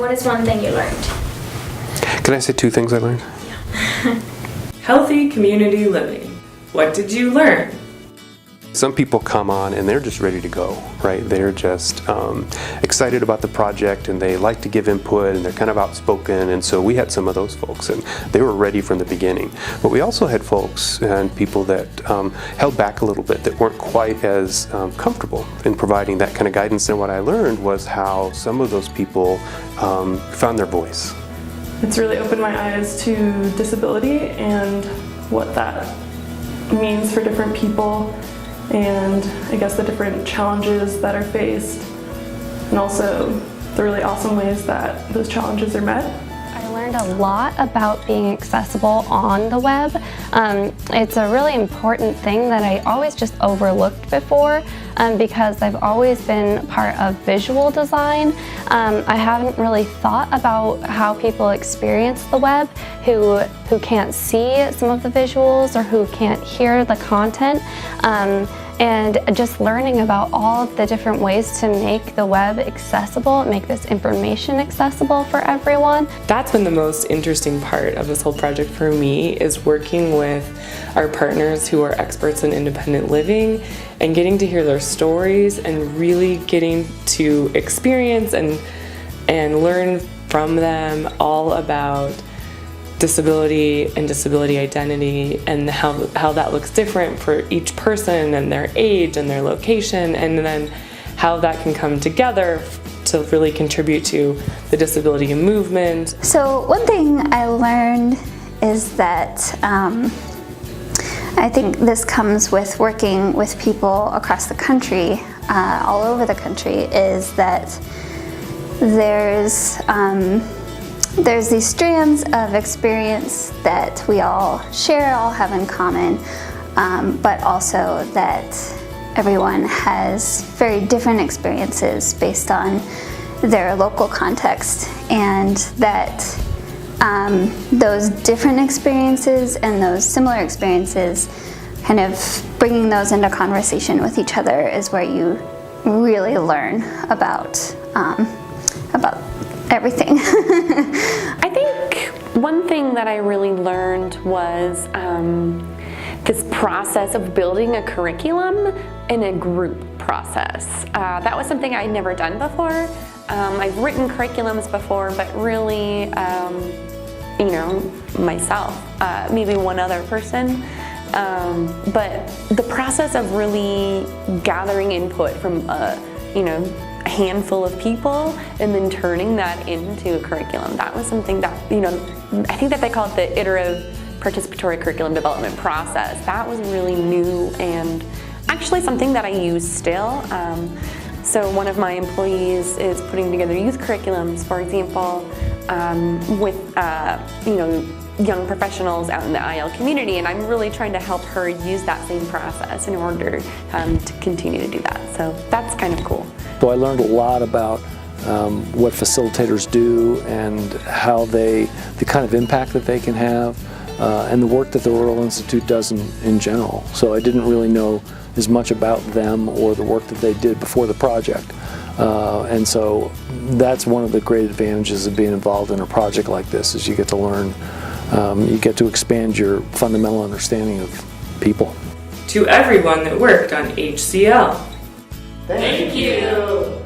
What is one thing you learned? Can I say two things I learned? Healthy community living. What did you learn? Some people come on and they're just ready to go, right? They're just excited about the project and they like to give input and they're kind of outspoken, and so we had some of those folks and they were ready from the beginning. But we also had folks and people that held back a little bit, that weren't quite as comfortable in providing that kind of guidance. And what I learned was how some of those people found their voice. It's really opened my eyes to disability and what that means for different people, and I guess the different challenges that are faced, and also the really awesome ways that those challenges are met. I learned a lot about being accessible on the web. It's a really important thing that I always just overlooked before because I've always been part of visual design. I haven't really thought about how people experience the web who can't see some of the visuals or who can't hear the content. And just learning about all of the different ways to make the web accessible, make this information accessible for everyone. That's been the most interesting part of this whole project for me, is working with our partners who are experts in independent living and getting to hear their stories and really getting to experience and learn from them all about disability and disability identity and how that looks different for each person and their age and their location, and then how that can come together to really contribute to the disability movement. So one thing I learned is that I think this comes with working with people across the country, all over the country, is that there's these strands of experience that we all share, all have in common, but also that everyone has very different experiences based on their local context, and that those different experiences and those similar experiences, kind of bringing those into conversation with each other, is where you really learn about everything. I think one thing that I really learned was this process of building a curriculum in a group process. That was something I'd never done before. I've written curriculums before, but really, myself, maybe one other person. But the process of really gathering input from a handful of people and then turning that into a curriculum, that was something that, I think that they call it the iterative participatory curriculum development process. That was really new and actually something that I use still. So one of my employees is putting together youth curriculums, for example, with young professionals out in the IL community, and I'm really trying to help her use that same process in order to continue to do that. So that's kind of cool. So I learned a lot about what facilitators do and how the kind of impact that they can have, and the work that the Rural Institute does in general. So I didn't really know as much about them or the work that they did before the project. And so that's one of the great advantages of being involved in a project like this, is you get to learn, you get to expand your fundamental understanding of people. To everyone that worked on HCL, thank you!